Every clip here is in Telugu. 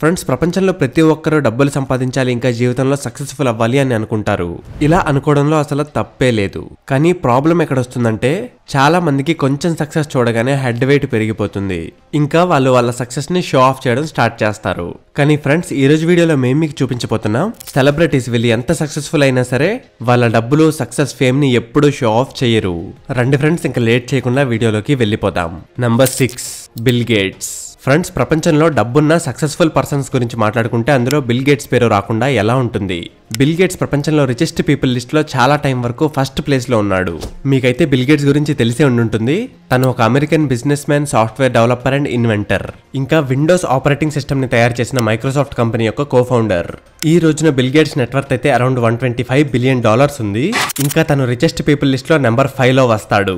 ఫ్రెండ్స్, ప్రపంచంలో ప్రతి ఒక్కరూ డబ్బులు సంపాదించాలి, ఇంకా జీవితంలో సక్సెస్ఫుల్ అవ్వాలి అని అనుకుంటారు. ఇలా అనుకోవడంలో అసలు తప్పే లేదు. కానీ ప్రాబ్లం ఎక్కడ వస్తుందంటే, చాలా మందికి కొంచెం సక్సెస్ చూడగానే హెడ్ వెయిట్ పెరిగిపోతుంది. ఇంకా వాళ్ళు వాళ్ళ సక్సెస్ ని షో ఆఫ్ చేయడం స్టార్ట్ చేస్తారు. కానీ ఫ్రెండ్స్, ఈ రోజు వీడియోలో మేము మీకు చూపించబోతున్నాం, సెలబ్రిటీస్ వీళ్ళు ఎంత సక్సెస్ఫుల్ అయినా సరే వాళ్ళ డబ్బులు, సక్సెస్, ఫేమ్ ని ఎప్పుడూ షో ఆఫ్ చేయరు. రండి ఫ్రెండ్స్, ఇంకా లేట్ చేయకుండా వీడియోలోకి వెళ్ళిపోదాం. Number 6, bill gates. ఫ్రెండ్స్, ప్రపంచంలో డబ్బున్న సక్సెస్ఫుల్ పర్సన్స్ గురించి మాట్లాడుకుంటే అందులో బిల్ గేట్స్ పేరు రాకుండా ఎలా ఉంటుంది? బిల్ గేట్స్ ప్రపంచంలో రిచెస్ట్ పీపుల్ లిస్ట్ లో చాలా టైం వరకు ఫస్ట్ ప్లేస్ లో ఉన్నాడు. మీకైతే బిల్ గేట్స్ గురించి తెలిసే ఉండుంటుంది. తను ఒక American businessman, software developer and inventor. ఇంకా విండోస్ ఆపరేటింగ్ సిస్టమ్ ని తయారు చేసిన మైక్రోసాఫ్ట్ కంపెనీ యొక్క కో ఫౌండర్. ఈ రోజున బిల్ గేట్స్ నెట్వర్త్ అయితే అరౌండ్ $125 బిలియన్ ఉంది. ఇంకా తను రిచెస్ట్ పీపుల్ లిస్ట్ లో నెంబర్ 5 లో వస్తాడు.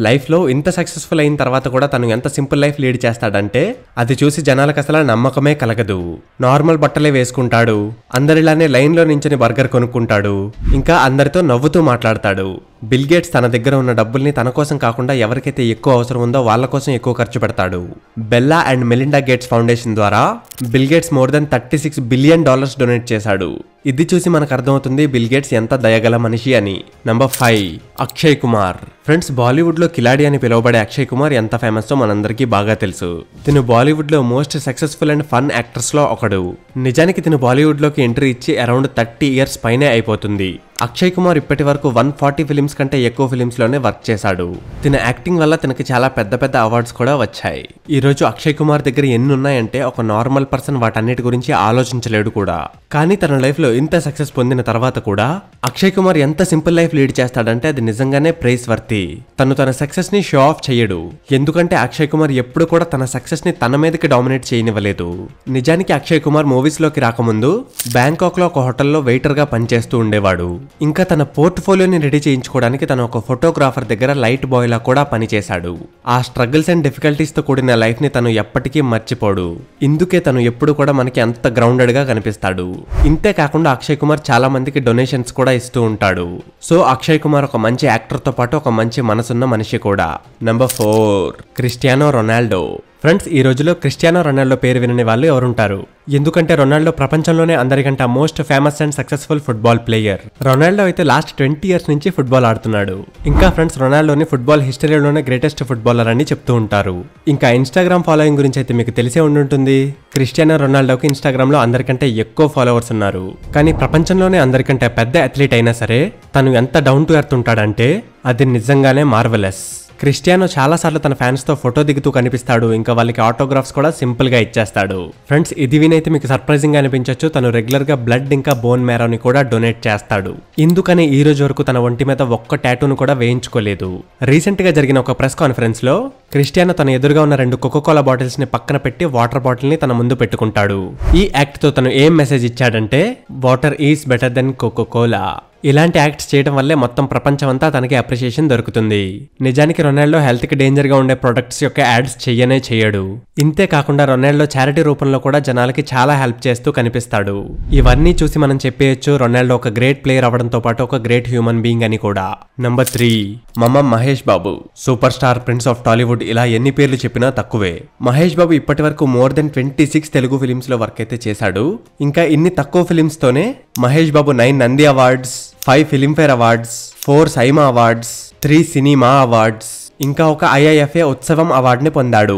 లైఫ్ లో ఇంత సక్సెస్ఫుల్ అయిన తర్వాత కూడా తను ఎంత సింపుల్ లైఫ్ లీడ్ చేస్తాడంటే అది చూసి జనాలకు అసలు నమ్మకమే కలగదు. నార్మల్ బట్టలే వేసుకుంటాడు, అందరిలానే లైన్ లో నించుని బర్గర్ కొనుక్కుంటాడు, ఇంకా అందరితో నవ్వుతూ మాట్లాడతాడు. బిల్ గేట్స్ తన దగ్గర ఉన్న డబ్బుల్ని తన కోసం కాకుండా ఎవరికైతే ఎక్కువ అవసరం ఉందో వాళ్ళ కోసం ఎక్కువ ఖర్చు పెడతాడు. Bella and Melinda Gates Foundation ద్వారా Bill Gates more than $36 billion donate చేశాడు. ఇది చూసి మనకు అర్థమవుతుంది బిల్ గేట్స్ ఎంత దయగల మనిషి అని. నంబర్ 5, అక్షయ్ కుమార్. ఫ్రెండ్స్, బాలీవుడ్ లో కిలాడి అని పిలువబడే అక్షయ్ కుమార్ ఎంత ఫేమస్ మనందరికీ బాగా తెలుసు. తిను బాలీవుడ్ లో most successful and fun actors లో ఒకడు. నిజానికి తిను బాలీవుడ్ లోకి ఎంట్రీ ఇచ్చి అరౌండ్ 30 ఇయర్స్ పైనే అయిపోతుంది. అక్షయ్ కుమార్ ఇప్పటి వరకు 140 ఫిలిమ్స్ కంటే ఎక్కువ ఫిలిమ్స్ లోనే వర్క్ చేశాడు. తిన యాక్టింగ్ వల్ల తనకి చాలా పెద్ద పెద్ద అవార్డ్స్ కూడా వచ్చాయి. ఈ రోజు అక్షయ్ కుమార్ దగ్గర ఎన్ని ఉన్నాయంటే ఒక నార్మల్ పర్సన్ వాటన్నిటి గురించి ఆలోచించలేడు కూడా. కానీ తన లైఫ్ లో ఇంత సక్సెస్ పొందిన తర్వాత కూడా అక్షయ్ కుమార్ ఎంత సింపుల్ లైఫ్ లీడ్ చేస్తాడంటే అది నిజంగానే ప్రైస్ వర్తి. తను తన సక్సెస్ ని షో ఆఫ్ చేయడు. ఎందుకంటే అక్షయ్ కుమార్ ఎప్పుడు కూడా తన సక్సెస్ ని తన మీదకి డామినేట్ చేయనివ్వలేదు. నిజానికి అక్షయ్ కుమార్ మూవీస్ లోకి రాకముందు బ్యాంకాక్ లో ఒక హోటల్లో వెయిటర్ గా పనిచేస్తూ ఉండేవాడు. ఇంకా తన పోర్ట్ఫోలియోని రెడీ చేయించుకోవడానికి తన ఒక ఫోటోగ్రాఫర్ దగ్గర లైట్ బాయ్ లా కూడా పనిచేశాడు. ఆ స్ట్రగుల్స్ అండ్ డిఫికల్టీస్ తో కూడిన లైఫ్ ని తను ఎప్పటికీ మర్చిపోడు. ఇందుకే తను ఎప్పుడు కూడా మనకి అంత గ్రౌండెడ్ గా కనిపిస్తాడు. ఇంతే కాకుండా అక్షయ్ కుమార్ చాలా మందికి డొనేషన్స్ కూడా ఇస్తూ ఉంటాడు. సో అక్షయ్ కుమార్ ఒక మంచి యాక్టర్ తో పాటు ఒక మంచి మనసున్న మనిషి కూడా. Number 4, Cristiano Ronaldo. ఫ్రెండ్స్, ఈ రోజులో క్రిస్టియానో రొనాల్డో పేరు వినని వాళ్ళు ఎవరుంటారు? ఎందుకంటే రొనాల్డో ప్రపంచంలోనే అందరికంటే most famous and successful football player. Ronaldo అయితే లాస్ట్ 20 ఇయర్స్ నుంచి ఫుట్బాల్ ఆడుతున్నాడు. ఇంకా ఫ్రెండ్స్, రొనాల్డోని ఫుట్బాల్ హిస్టరీలోనే గ్రేటెస్ట్ ఫుట్బాలర్ అని చెప్తూ ఉంటారు. ఇంకా ఇన్స్టాగ్రామ్ ఫాలోయింగ్ గురించి అయితే మీకు తెలిసే ఉండుంటుంది. క్రిస్టియానో రొనాల్డోకి ఇన్స్టాగ్రామ్ లో అందరికంటే ఎక్కువ ఫాలోవర్స్ ఉన్నారు. కానీ ప్రపంచంలోనే అందరికంటే పెద్ద అథ్లీట్ అయినా సరే తను ఎంత డౌన్ టు ఎర్త్ ఉంటాడంటే అది నిజంగానే మార్వెలస్. క్రిస్టియానో చాలా సార్లు తన ఫ్యాన్స్ తో ఫోటో దిగుతూ కనిపిస్తాడు. ఇంకా వాళ్ళకి ఆటోగ్రాఫ్స్ కూడా సింపుల్ గా ఇచ్చేస్తాడు. ఫ్రెండ్స్, ఇది వినైతే మీకు సర్ప్రైజింగ్ గా అనిపించవచ్చు. తను రెగ్యులర్ గా బ్లడ్ ఇంకా బోన్ మ్యారోని కూడా డొనేట్ చేస్తాడు. ఇందుకని ఈ రోజు వరకు తన ఒంటి మీద ఒక్క టాటూను కూడా వేయించుకోలేదు. రీసెంట్ గా జరిగిన ఒక ప్రెస్ కాన్ఫరెన్స్ లో క్రిస్టియానో తన ఎదురుగా ఉన్న 2 కోకోకోలా బాటిల్స్ ని పక్కన పెట్టి వాటర్ బాటిల్ ని తన ముందు పెట్టుకుంటాడు. ఈ యాక్ట్ తో తను ఏం మెసేజ్ ఇచ్చాడంటే, water is better than Coca Cola. ఇలాంటి యాక్ట్స్ చేయడం వల్లే మొత్తం ప్రపంచం అంతా తనకి అప్రిషియేషన్ దొరుకుతుంది. నిజానికి రొనాల్డో హెల్త్ కి డేంజర్ గా ఉండే ప్రొడక్ట్స్ యొక్క యాడ్స్ చేయడు. ఇంతే కాకుండా రొనాల్డో చారిటీ రూపంలో కూడా జనాలకి చాలా హెల్ప్ చేస్తూ కనిపిస్తాడు. ఇవన్నీ చూసి మనం చెప్పేయచ్చు రొనాల్డో ఒక గ్రేట్ ప్లేయర్ అవడంతో పాటు ఒక గ్రేట్ హ్యూమన్ బీయింగ్ అని కూడా. Number 3, Mahesh Babu. Super star, prince of Tollywood, ఇలా ఎన్ని పేర్లు చెప్పినా తక్కువే. మహేష్ బాబు ఇప్పటి వరకు మోర్ దెన్ 26 తెలుగు ఫిలిమ్స్ లో వర్క్ అయితే చేశాడు. ఇంకా ఇన్ని తక్కువ ఫిలిమ్స్ తోనే Mahesh Babu 9 Nandi awards, 5 Filmfare awards, 4 SIIMA awards, 3 CineMAA awards, ఇంకా ఒక IIFA ఉత్సవం అవార్డుని పొందాడు.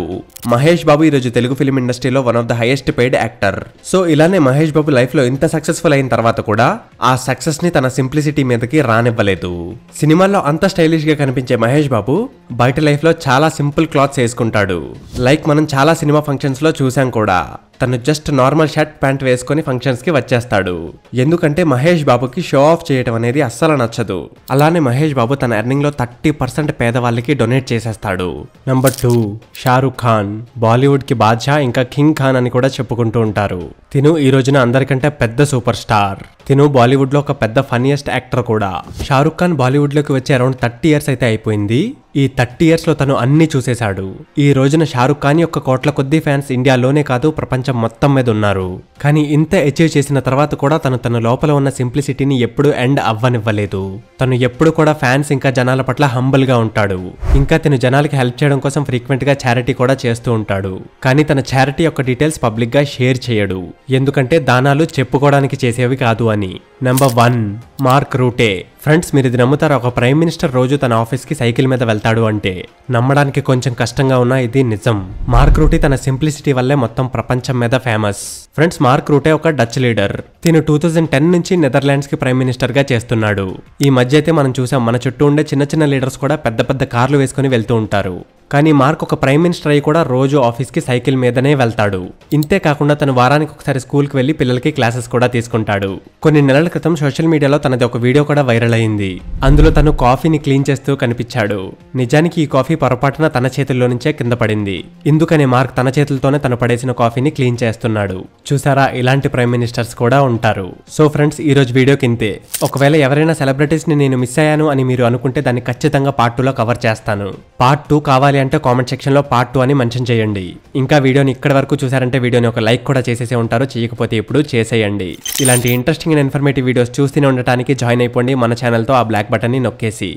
మహేష్ బాబు ఈ రోజు తెలుగు ఫిలిం ఇండస్ట్రీలో one of the highest paid actor. So ఇలానే మహేష్ బాబు లైఫ్ లో ఇంత సక్సెస్ఫుల్ అయిన తర్వాత కూడా ఆ సక్సెస్ ని తన సింప్లిసిటీ మీదకి రానివ్వలేదు. సినిమాల్లో అంత స్టైలిష్ గా కనిపించే మహేష్ బాబు బయట లైఫ్ లో చాలా సింపుల్ క్లాత్స్ వేసుకుంటాడు. లైక్ మనం చాలా సినిమా ఫంక్షన్స్ లో చూసాం కూడా. తను జస్ట్ నార్మల్ షర్ట్ ప్యాంట్ వేసుకొని ఫంక్షన్స్ కి వచ్చేస్తాడు. ఎందుకంటే మహేష్ బాబుకి షో ఆఫ్ చేయడం అనేది అస్సలు నచ్చదు. అలానే మహేష్ బాబు తన ఎర్నింగ్ లో 30% పేదవాళ్ళకి డొనేట్ చేసేస్తాడు. నంబర్ 2, షారుఖ్ ఖాన్. బాలీవుడ్ కి బాద్షా ఇంకా కింగ్ ఖాన్ అని కూడా చెప్పుకుంటూ ఉంటారు. తిను ఈ రోజున అందరికంటే పెద్ద సూపర్ స్టార్. తిను బాలీవుడ్ లో ఒక పెద్ద ఫన్నీయెస్ట్ యాక్టర్ కూడా. షారుఖ్ ఖాన్ బాలీవుడ్ లోకి వచ్చి అరౌండ్ 30 ఇయర్స్ అయితే అయిపోయింది. ఈ 30 years లో తను అన్ని చూసేశాడు. ఈ రోజున షారుఖ్ ఖాన్ యొక్క కోట్ల కొద్దీ ఫ్యాన్స్ ఇండియాలోనే కాదు ప్రపంచం మొత్తం మీద ఉన్నారు. కానీ ఇంత అచీవ్ చేసిన తర్వాత కూడా తన లోపల ఉన్న సింప్లిసిటీని ఎప్పుడూ ఎండ్ అవ్వనివ్వలేదు. తను ఎప్పుడు కూడా ఫ్యాన్స్ ఇంకా జనాల పట్ల హంబుల్ గా ఉంటాడు. ఇంకా తను జనాలకి హెల్ప్ చేయడం కోసం ఫ్రీక్వెంట్ గా చారిటీ కూడా చేస్తూ ఉంటాడు. కానీ తన చారిటీ యొక్క డీటెయిల్స్ పబ్లిక్ గా షేర్ చేయడు. ఎందుకంటే దానాలు చెప్పుకోవడానికి చేసేవి కాదు అని. నెంబర్ 1 మార్క్ రూటే. ఫ్రెండ్స్, మీరు ఇది నమ్ముతారా? ఒక ప్రైమ్ మినిస్టర్ రోజు తన ఆఫీస్ కి సైకిల్ మీద వెళ్తాడు అంటే నమ్మడానికి కొంచెం కష్టంగా ఉన్నా ఇది నిజం. మార్క్ రూటే తన సింప్లిసిటీ వల్లే మొత్తం ప్రపంచం మీద ఫేమస్. ఫ్రెండ్స్, మార్క్ రూటే ఒక డచ్ లీడర్. తిను 2010 నుంచి నెదర్లాండ్స్ కి ప్రైమ్ మినిస్టర్ గా చేస్తున్నాడు. ఈ మధ్య అయితే మనం చూసాం, మన చుట్టూ ఉండే చిన్న చిన్న లీడర్స్ కూడా పెద్ద పెద్ద కార్లు వేసుకుని వెళ్తూ ఉంటారు. కానీ మార్క్ ఒక ప్రైమ్ మినిస్టర్ అయ్యి కూడా రోజు ఆఫీస్ కి సైకిల్ మీదనే వెళ్తాడు. ఇంతే కాకుండా తను వారానికి ఒకసారి స్కూల్ కి వెళ్లి పిల్లలకి క్లాసెస్ కూడా తీసుకుంటాడు. కొన్ని నెలల క్రితం సోషల్ మీడియాలో తనది ఒక వీడియో కూడా వైరల్ అయింది. అందులో తను కాఫీని క్లీన్ చేస్తూ కనిపించాడు. నిజానికి ఈ కాఫీ పొరపాటున తన చేతుల్లో నుంచే కింద పడింది. ఇందుకనే మార్క్ తన చేతులతోనే తను పడేసిన కాఫీని క్లీన్ చేస్తున్నాడు. చూసారా, ఇలాంటి ప్రైమ్ మినిస్టర్స్ కూడా ఉంటారు. సో ఫ్రెండ్స్, ఈ రోజు వీడియోకి ఇంతే. ఒకవేళ ఎవరైనా సెలబ్రిటీస్ ని నేను మిస్ అయ్యాను అని మీరు అనుకుంటే దాన్ని ఖచ్చితంగా పార్ట్ 2లో కవర్ చేస్తాను. పార్ట్ 2 కావాలి అంటే కామెంట్ సెక్షన్ లో పార్ట్ 2 అని మెన్షన్ చేయండి. ఇంకా వీడియోని ఇక్కడ వరకు చూసారంటే వీడియోని ఒక లైక్ కూడా చేసేసే ఉంటారు. చేయకపోతే ఇప్పుడు చేసేయండి. ఇలాంటి ఇంట్రెస్టింగ్ అండ్ ఇన్ఫర్మేటివ్ వీడియోస్ చూస్తూనే ఉండటానికి జాయిన్ అయిపోండి మన ఛానల్ తో ఆ బ్లాక్ బటన్ ని నొక్కేసి.